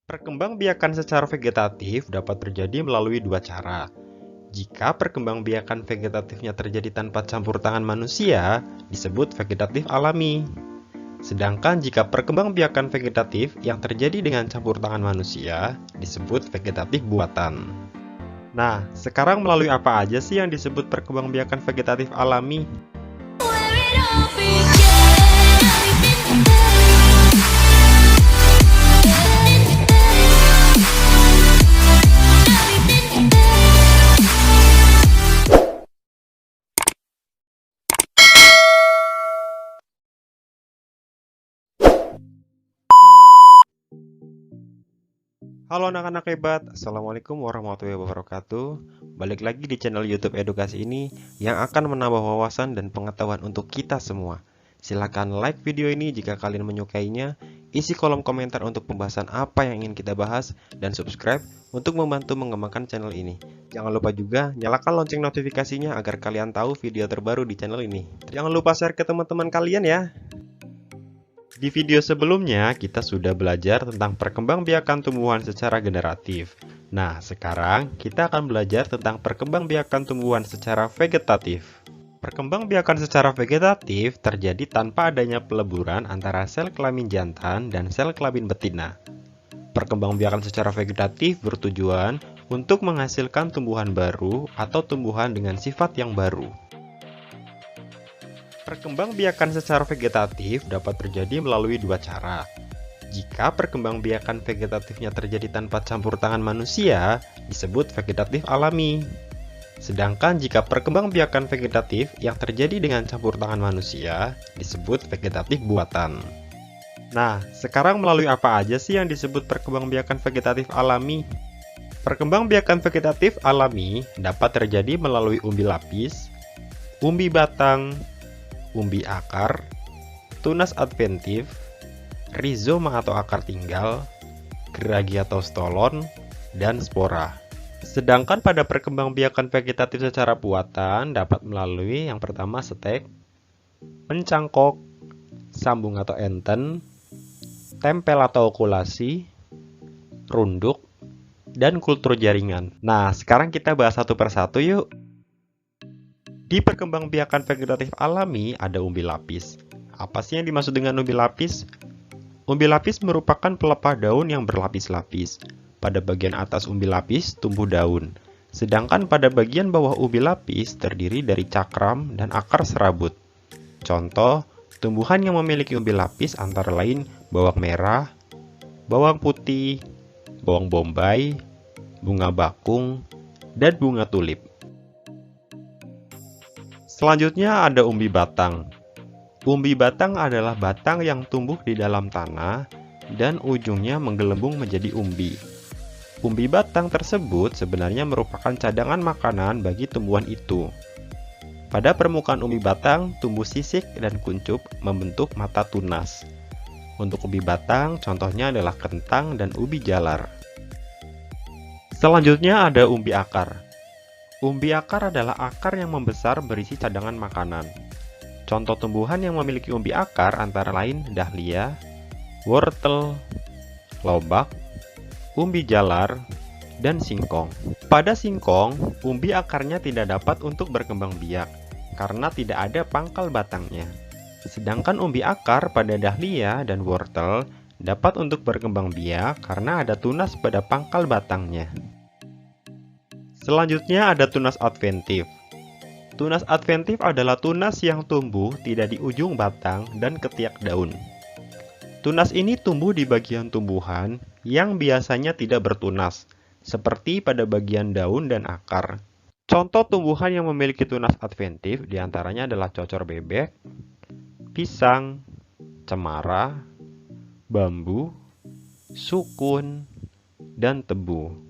Perkembangbiakan secara vegetatif dapat terjadi melalui dua cara. Jika perkembangbiakan vegetatifnya terjadi tanpa campur tangan manusia, disebut vegetatif alami. Sedangkan jika perkembangbiakan vegetatif yang terjadi dengan campur tangan manusia, disebut vegetatif buatan. Nah, sekarang melalui apa aja sih yang disebut perkembangbiakan vegetatif alami? Halo anak-anak hebat, Assalamualaikum warahmatullahi wabarakatuh. Balik lagi di channel YouTube edukasi ini yang akan menambah wawasan dan pengetahuan untuk kita semua. Silahkan like video ini jika kalian menyukainya, isi kolom komentar untuk pembahasan apa yang ingin kita bahas, dan subscribe untuk membantu mengembangkan channel ini. Jangan lupa juga nyalakan lonceng notifikasinya agar kalian tahu video terbaru di channel ini. Jangan lupa share ke teman-teman kalian ya. Di video sebelumnya, kita sudah belajar tentang perkembangbiakan tumbuhan secara generatif. Nah, sekarang kita akan belajar tentang perkembangbiakan tumbuhan secara vegetatif. Perkembangbiakan secara vegetatif terjadi tanpa adanya peleburan antara sel kelamin jantan dan sel kelamin betina. Perkembangbiakan secara vegetatif bertujuan untuk menghasilkan tumbuhan baru atau tumbuhan dengan sifat yang baru. Perkembangbiakan secara vegetatif dapat terjadi melalui dua cara. Jika perkembangbiakan vegetatifnya terjadi tanpa campur tangan manusia, disebut vegetatif alami. Sedangkan jika perkembangbiakan vegetatif yang terjadi dengan campur tangan manusia, disebut vegetatif buatan. Nah, sekarang melalui apa aja sih yang disebut perkembangbiakan vegetatif alami? Perkembangbiakan vegetatif alami dapat terjadi melalui umbi lapis, umbi batang, umbi akar, tunas adventif, rizoma atau akar tinggal, geragi atau stolon, dan spora. Sedangkan pada perkembangbiakan vegetatif secara buatan dapat melalui yang pertama stek, mencangkok, sambung atau enten, tempel atau okulasi, runduk, dan kultur jaringan. Nah, sekarang kita bahas satu persatu yuk. Di perkembangbiakan vegetatif alami ada umbi lapis. Apa sih yang dimaksud dengan umbi lapis? Umbi lapis merupakan pelepah daun yang berlapis-lapis. Pada bagian atas umbi lapis tumbuh daun. Sedangkan pada bagian bawah umbi lapis terdiri dari cakram dan akar serabut. Contoh, tumbuhan yang memiliki umbi lapis antara lain bawang merah, bawang putih, bawang bombay, bunga bakung, dan bunga tulip. Selanjutnya ada umbi batang. Umbi batang adalah batang yang tumbuh di dalam tanah dan ujungnya menggelembung menjadi umbi. Umbi batang tersebut sebenarnya merupakan cadangan makanan bagi tumbuhan itu. Pada permukaan umbi batang tumbuh sisik dan kuncup membentuk mata tunas. Untuk umbi batang contohnya adalah kentang dan ubi jalar. Selanjutnya ada umbi akar. Umbi akar adalah akar yang membesar berisi cadangan makanan. Contoh tumbuhan yang memiliki umbi akar antara lain dahlia, wortel, lobak, umbi jalar, dan singkong. Pada singkong, umbi akarnya tidak dapat untuk berkembang biak karena tidak ada pangkal batangnya. Sedangkan umbi akar pada dahlia dan wortel dapat untuk berkembang biak karena ada tunas pada pangkal batangnya. Selanjutnya ada tunas adventif. Tunas adventif adalah tunas yang tumbuh tidak di ujung batang dan ketiak daun. Tunas ini tumbuh di bagian tumbuhan yang biasanya tidak bertunas, seperti pada bagian daun dan akar. Contoh tumbuhan yang memiliki tunas adventif diantaranya adalah cocor bebek, pisang, cemara, bambu, sukun, dan tebu.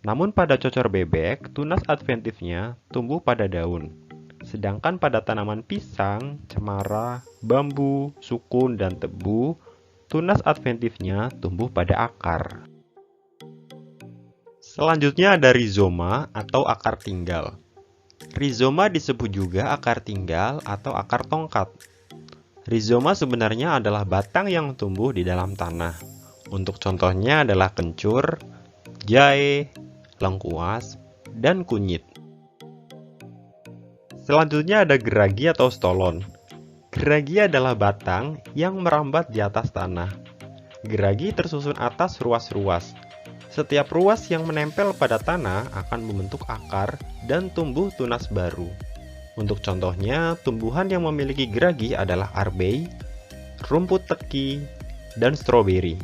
Namun pada cocor bebek, tunas adventifnya tumbuh pada daun. Sedangkan pada tanaman pisang, cemara, bambu, sukun, dan tebu, tunas adventifnya tumbuh pada akar. Selanjutnya ada rizoma atau akar tinggal. Rizoma disebut juga akar tinggal atau akar tongkat. Rizoma sebenarnya adalah batang yang tumbuh di dalam tanah. Untuk contohnya adalah kencur, jahe, lengkuas, dan kunyit. Selanjutnya ada geragi atau stolon. Geragi adalah batang yang merambat di atas tanah. Geragi tersusun atas ruas-ruas. Setiap ruas yang menempel pada tanah akan membentuk akar dan tumbuh tunas baru. Untuk contohnya, tumbuhan yang memiliki geragi adalah arbei, rumput teki, dan stroberi.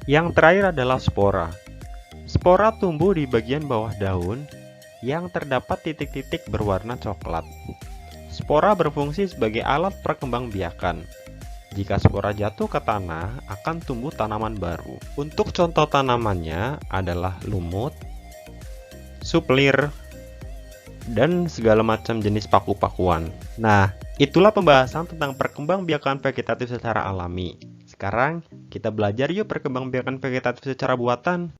Yang terakhir adalah spora. Spora tumbuh di bagian bawah daun yang terdapat titik-titik berwarna coklat. Spora berfungsi sebagai alat perkembangbiakan. Jika spora jatuh ke tanah, akan tumbuh tanaman baru. Untuk contoh tanamannya adalah lumut, suplir, dan segala macam jenis paku-pakuan. Nah, itulah pembahasan tentang perkembangbiakan vegetatif secara alami. Sekarang, kita belajar yuk perkembangbiakan vegetatif secara buatan.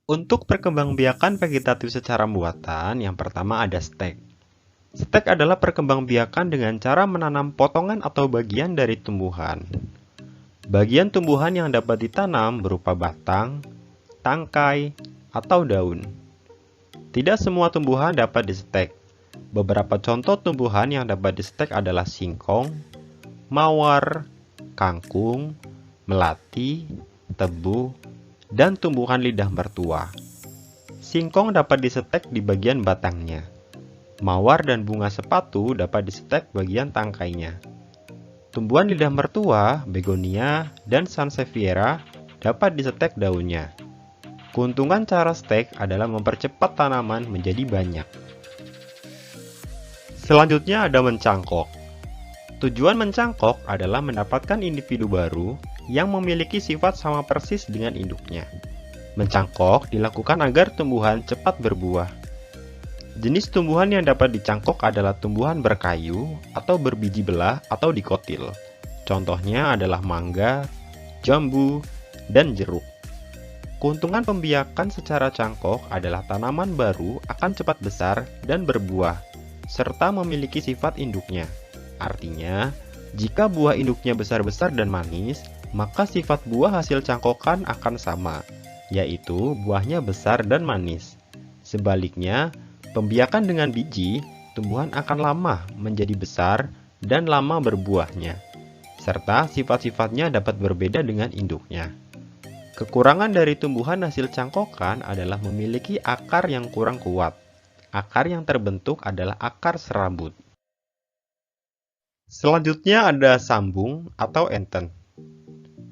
Untuk perkembangbiakan vegetatif secara buatan, yang pertama ada stek. Stek adalah perkembangbiakan dengan cara menanam potongan atau bagian dari tumbuhan. Bagian tumbuhan yang dapat ditanam berupa batang, tangkai, atau daun. Tidak semua tumbuhan dapat distek. Beberapa contoh tumbuhan yang dapat distek adalah singkong, mawar, kangkung, melati, tebu, dan tumbuhan lidah mertua. Singkong dapat disetek di bagian batangnya. Mawar dan bunga sepatu dapat disetek bagian tangkainya. Tumbuhan lidah mertua, begonia, dan sansevieria dapat disetek daunnya. Keuntungan cara stek adalah mempercepat tanaman menjadi banyak. Selanjutnya ada mencangkok. Tujuan mencangkok adalah mendapatkan individu baru yang memiliki sifat sama persis dengan induknya. Mencangkok dilakukan agar tumbuhan cepat berbuah. Jenis tumbuhan yang dapat dicangkok adalah tumbuhan berkayu atau berbiji belah atau dikotil. Contohnya adalah mangga, jambu, dan jeruk. Keuntungan pembiakan secara cangkok adalah tanaman baru akan cepat besar dan berbuah, serta memiliki sifat induknya. Artinya, jika buah induknya besar-besar dan manis, maka sifat buah hasil cangkokan akan sama, yaitu buahnya besar dan manis. Sebaliknya, pembiakan dengan biji, tumbuhan akan lama menjadi besar dan lama berbuahnya, serta sifat-sifatnya dapat berbeda dengan induknya. Kekurangan dari tumbuhan hasil cangkokan adalah memiliki akar yang kurang kuat. Akar yang terbentuk adalah akar serabut. Selanjutnya ada sambung atau enten.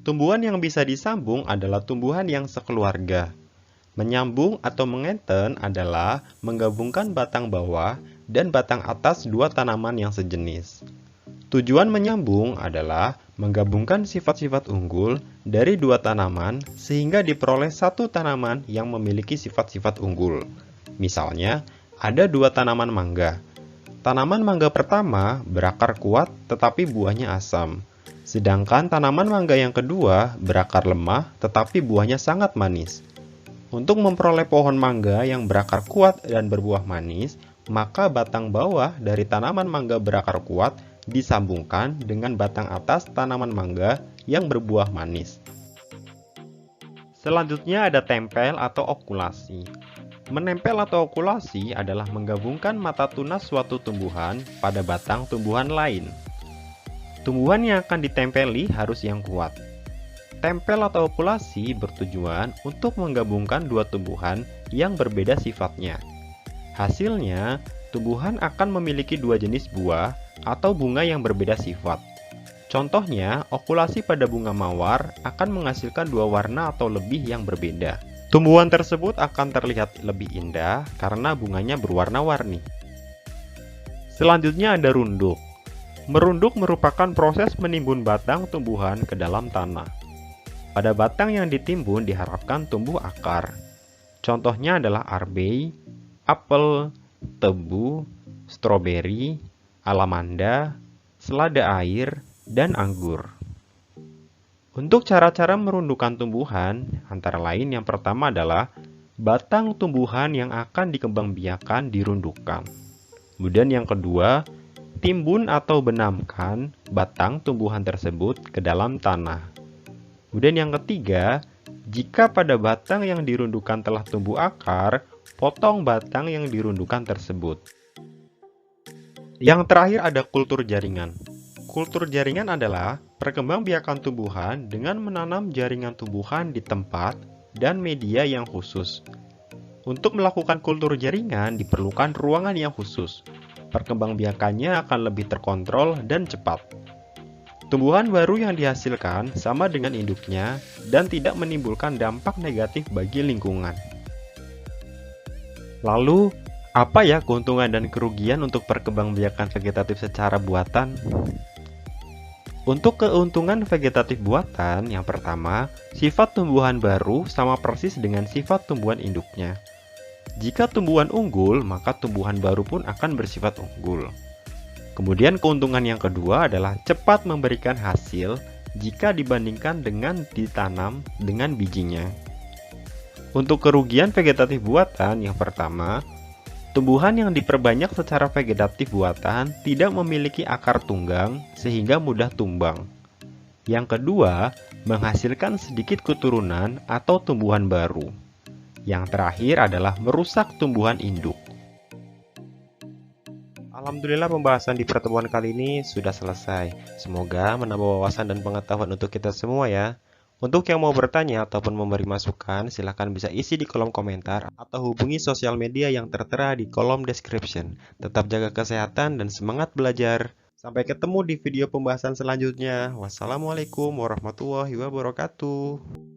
Tumbuhan yang bisa disambung adalah tumbuhan yang sekeluarga. Menyambung atau mengenten adalah menggabungkan batang bawah dan batang atas dua tanaman yang sejenis. Tujuan menyambung adalah menggabungkan sifat-sifat unggul dari dua tanaman sehingga diperoleh satu tanaman yang memiliki sifat-sifat unggul. Misalnya, ada dua tanaman mangga. Tanaman mangga pertama berakar kuat tetapi buahnya asam. Sedangkan tanaman mangga yang kedua berakar lemah tetapi buahnya sangat manis. Untuk memperoleh pohon mangga yang berakar kuat dan berbuah manis, maka batang bawah dari tanaman mangga berakar kuat disambungkan dengan batang atas tanaman mangga yang berbuah manis. Selanjutnya ada tempel atau okulasi. Menempel atau okulasi adalah menggabungkan mata tunas suatu tumbuhan pada batang tumbuhan lain. Tumbuhan yang akan ditempeli harus yang kuat. Tempel atau okulasi bertujuan untuk menggabungkan dua tumbuhan yang berbeda sifatnya. Hasilnya, tumbuhan akan memiliki dua jenis buah atau bunga yang berbeda sifat. Contohnya, okulasi pada bunga mawar akan menghasilkan dua warna atau lebih yang berbeda. Tumbuhan tersebut akan terlihat lebih indah karena bunganya berwarna-warni. Selanjutnya ada runduk. Merunduk merupakan proses menimbun batang tumbuhan ke dalam tanah. Pada batang yang ditimbun diharapkan tumbuh akar. Contohnya adalah arbei, apel, tebu, stroberi, alamanda, selada air, dan anggur. Untuk cara-cara merundukkan tumbuhan, antara lain yang pertama adalah batang tumbuhan yang akan dikembangbiakan dirundukkan. Kemudian yang kedua, Timbun atau benamkan batang tumbuhan tersebut ke dalam tanah. Kemudian yang ketiga, jika pada batang yang dirundukan telah tumbuh akar, potong batang yang dirundukan tersebut. Yang terakhir ada kultur jaringan. Kultur jaringan adalah perkembangbiakan tumbuhan dengan menanam jaringan tumbuhan di tempat dan media yang khusus. Untuk melakukan kultur jaringan diperlukan ruangan yang khusus. Perkembangbiakannya akan lebih terkontrol dan cepat. Tumbuhan baru yang dihasilkan sama dengan induknya dan tidak menimbulkan dampak negatif bagi lingkungan. Lalu, apa ya keuntungan dan kerugian untuk perkembangbiakan vegetatif secara buatan? Untuk keuntungan vegetatif buatan, yang pertama, sifat tumbuhan baru sama persis dengan sifat tumbuhan induknya. Jika tumbuhan unggul, maka tumbuhan baru pun akan bersifat unggul. Kemudian keuntungan yang kedua adalah cepat memberikan hasil jika dibandingkan dengan ditanam dengan bijinya. Untuk kerugian vegetatif buatan, yang pertama, tumbuhan yang diperbanyak secara vegetatif buatan tidak memiliki akar tunggang sehingga mudah tumbang. Yang kedua, menghasilkan sedikit keturunan atau tumbuhan baru. Yang terakhir adalah merusak tumbuhan induk. Alhamdulillah pembahasan di pertemuan kali ini sudah selesai. Semoga menambah wawasan dan pengetahuan untuk kita semua ya. Untuk yang mau bertanya ataupun memberi masukan, silahkan bisa isi di kolom komentar atau hubungi sosial media yang tertera di kolom description. Tetap jaga kesehatan dan semangat belajar. Sampai ketemu di video pembahasan selanjutnya. Wassalamualaikum warahmatullahi wabarakatuh.